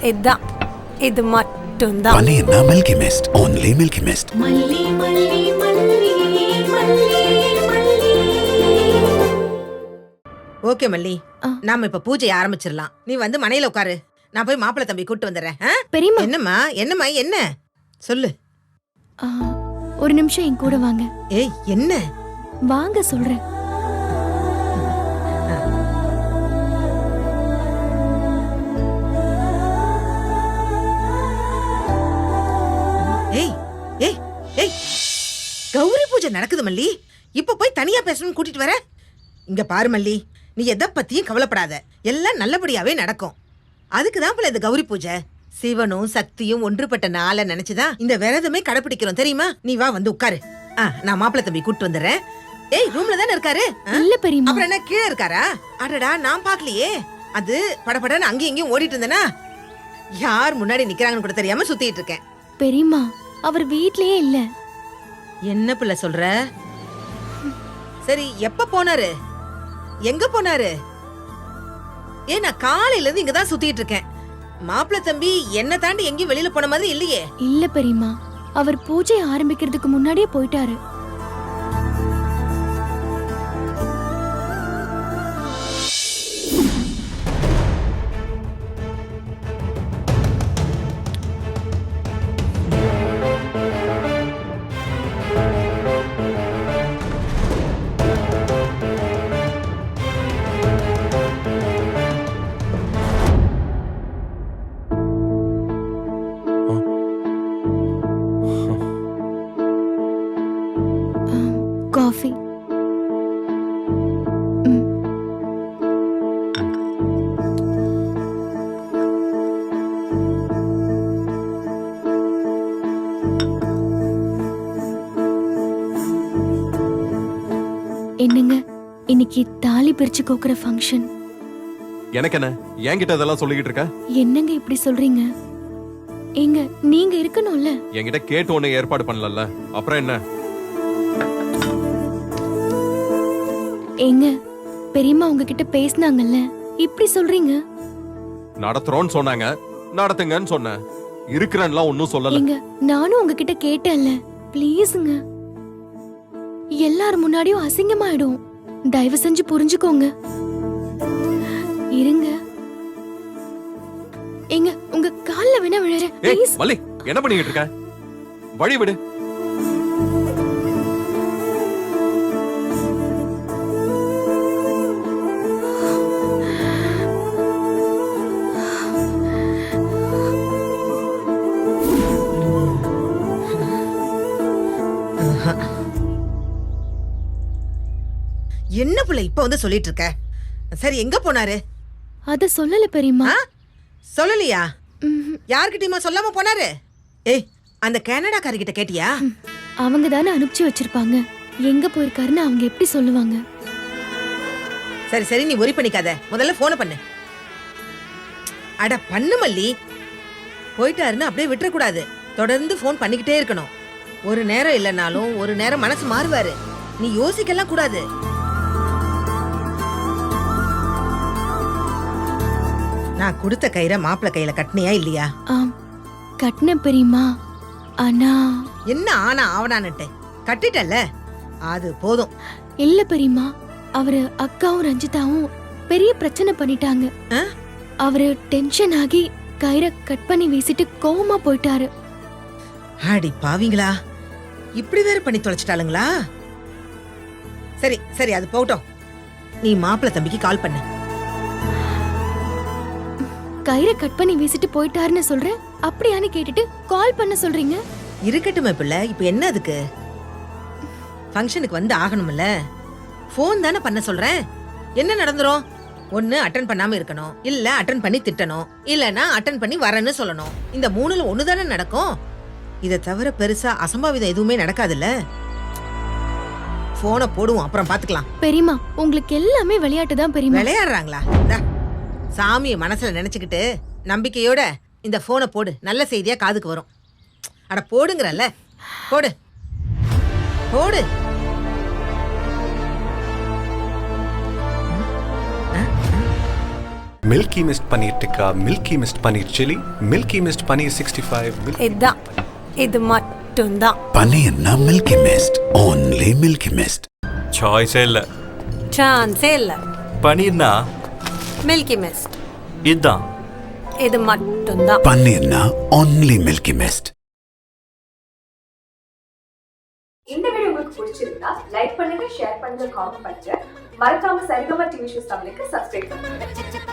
இதான் இது மட்டும்தான். மல்லினா milky mist, only milky mist. மல்லி மல்லி மல்லி மல்லி மல்லி. ஓகே மல்லி, நாம இப்ப பூஜை ஆரம்பிச்சிடலாம். நீ வந்து மனையில உட்காரு, நான் போய் மாப்பிள்ளை தம்பி கூட்டு வந்துடுறேன். பெரியம்மா. என்னம்மா என்னம்மா என்ன சொல்லு. ஒரு நிமிஷம் என் கூட வாங்க. ஏய் என்ன? வாங்க சொல்றேன். ஏய் ஏய் ஏய், கௌரி பூஜை நடக்குது மல்லி, இப்ப போய் தனியா பேசணும்னு கூட்டிட்டு வர? இங்க பாரு மல்லி, நீ எதை பத்தியும் கவலைப்படாத, எல்லாம் நல்லபடியாவே நடக்கும். அதுக்குதான் போல இந்த கௌரி பூஜை. சிவனும் சக்தியும் ஒன்றுபட்ட நாளை நினைச்சுதான் இந்த விரதமே கடைபிடிக்கிறோம் தெரியுமா? நீ வா வந்து உட்காரு. நான் மாப்பிள்ளை தம்பி கூட்டு வந்துடுறேன். ஏய் ரூம்ல தானே இருக்காரு? இல்ல பெரியம்மா. அப்புறம் என்ன கீழே இருக்காரா? அடடா நான் பாக்கலையே. அது படபடன்னு அங்கேயும் இங்கேயும் ஓடிட்டு இருந்தேனா, யார் முன்னாடி நிக்கிறாங்கன்னு கூட தெரியாம சுத்திட்டு இருக்கேன். பெரியம்மா அவர் வீட்லயே இல்ல. என்ன பிள்ளை சொல்ற? சரி எப்ப போனாரு, எங்க போனாரு? ஏன் நான் காலையில இருந்து இங்கதான் சுத்திட்டு இருக்கேன். மாப்பிள்ளை தம்பி என்ன தாண்டி எங்கேயும் வெளியில போன மாதிரி இல்லையே. இல்ல பெரியம்மா, அவர் பூஜை ஆரம்பிக்கிறதுக்கு முன்னாடியே போயிட்டாரு. காஃபி. என்னங்க இன்னைக்கு தாலி பிரிச்சு கோக்குற ஃபங்க்ஷன். எனக்கு என்ன, என்கிட்ட இதெல்லாம் சொல்லிக்கிட்டு இருக்க? என்னங்க இப்படி சொல்றீங்க? ஏங்க நீங்க இருக்கணும்ல. என்கிட்ட கேட்டு ஒண்ணு ஏற்பாடு பண்ணல, அப்புறம் என்ன? ஏங்க பெரியம்மா உங்ககிட்ட பேசினாங்கல்ல, இப்படி சொல்றீங்க? நடத்துறோம்னு சொன்னாங்க, நடத்துங்கன்னு சொன்னேன். இருக்கிறேன்லாம் ஒன்னும் சொல்லல. ஏங்க நானும் உங்ககிட்ட கேட்டேன்ல, ப்ளீஸ்ங்க. எல்லாரும் முன்னாடியும் அசிங்கமாயிடும். தயவு செஞ்சு புரிஞ்சுக்கோங்க. இருங்க. ஏங்க உங்க கால்ல வேணா விழறேன் ப்ளீஸ். மல்லி என்ன பண்ணிட்டு இருக்க? வழி விடு. என்ன பிள்ளை இப்ப வந்து சொல்லிட்டு இருக்க? சரி எங்க போனாரு? அத சொல்லல பெரியம்மா. சொல்லலையா? யார்கிட்டயுமா சொல்லாம போனாரு? ஏய் அந்த கனடாக்காரர்கிட்ட கேட்டியா? அவங்க தானே அனுப்பிச்சு வச்சிருப்பாங்க. எங்க போயிருக்காருன்னு அவங்க எப்படி சொல்லுவாங்க? சரி சரி நீ worry பண்ணிக்காத, முதல்ல போன பண்ணு. அட பண்ணு மல்லி, போயிட்டாருன்னு அப்படியே விட்டுற கூடாது. தொடர்ந்து போன் பண்ணிக்கிட்டே இருக்கணும். ஒரு நேரம் இல்லைனாலும் ஒரு நேரம் மனசு மாறுவாரு. நீ யோசிக்கலாம் கூடாது. நான் கொடுத்த கயிறை மாப்பிள்ளை கையில கட்டினியா இல்லையா? கட்டின பெரியம்மா. ஆனா என்ன ஆனா ஆவனான்னுட்டு கட்டிட்டல்ல, அது போதும். இல்ல பெரியம்மா, அவரு அக்காவும் ரஞ்சிதாவும் பெரிய பிரச்சனை பண்ணிட்டாங்க. அவரு டென்ஷன் ஆகி கயிறை கட் பண்ணி வீசிட்டு கோவமா போயிட்டாரு. அடி பாவீங்களா, இப்படி வேற பண்ணி தொலைச்சிட்டாளுங்களா? சரி சரி அது போகட்டும். நீ மாப்பிள்ளை தம்பிக்கு கால் பண்ணு. கயிறை கட் பண்ணி வீசிட்டு போயிட்டாருன்னு சொல்றேன், அப்படியான்னு கேட்டுட்டு கால் பண்ண சொல்றீங்க? இருக்கட்டுமே பிள்ளை, இப்ப என்ன அதுக்கு? ஃபங்க்ஷனுக்கு வந்து ஆகணும்ல, போன் தானே பண்ண சொல்றேன். என்ன நடந்துரும்? ஒன்னு அட்டன் பண்ணாம இருக்கணும், இல்ல அட்டன் பண்ணி திட்டணும், இல்லனா அட்டன் பண்ணி வரேன்னு சொல்லணும். இந்த மூணுல ஒண்ணு தானே நடக்கும். இத தவிர பெருசா அசம்பாவிதம் எதுவுமே நடக்காதுல்ல. போனை போடுவோம், அப்புறம் பாத்துக்கலாம். பெரியம்மா உங்களுக்கு எல்லாமே விளையாட்டு தான் பெரியம்மா. விளையாடுறாங்களா? சாமியை மனசுல நினைச்சுக்கிட்டு நம்பிக்கையோட இந்த போனை போடு, நல்ல செய்தியா காதுக்கு வரும். அட போடுங்கறல்ல, போடு போடு. Milky mist paneer tikka, milky mist paneer chilli, milky mist paneer 65. இதுதான். இது மட்டும்தான். பன்னீர்னா milky mist, only milky mist. சாய்ஸே இல்லை. சான்ஸே இல்ல. பன்னீர்னா மில்கி மிஸ்ட். இதுதான். இது மட்டும்தான். பன்னீர்னா only மில்கி மிஸ்ட். இந்த வீடியோ உங்களுக்கு பிடிச்சிருந்தா லைக் பண்ணுங்க, ஷேர் பண்ணுங்க, காமெண்ட் பண்ணுங்க. மறக்காம சரிகமா டிவி ஷோஸ் தமிழுக்கு சப்ஸ்கிரைப் பண்ணுங்க.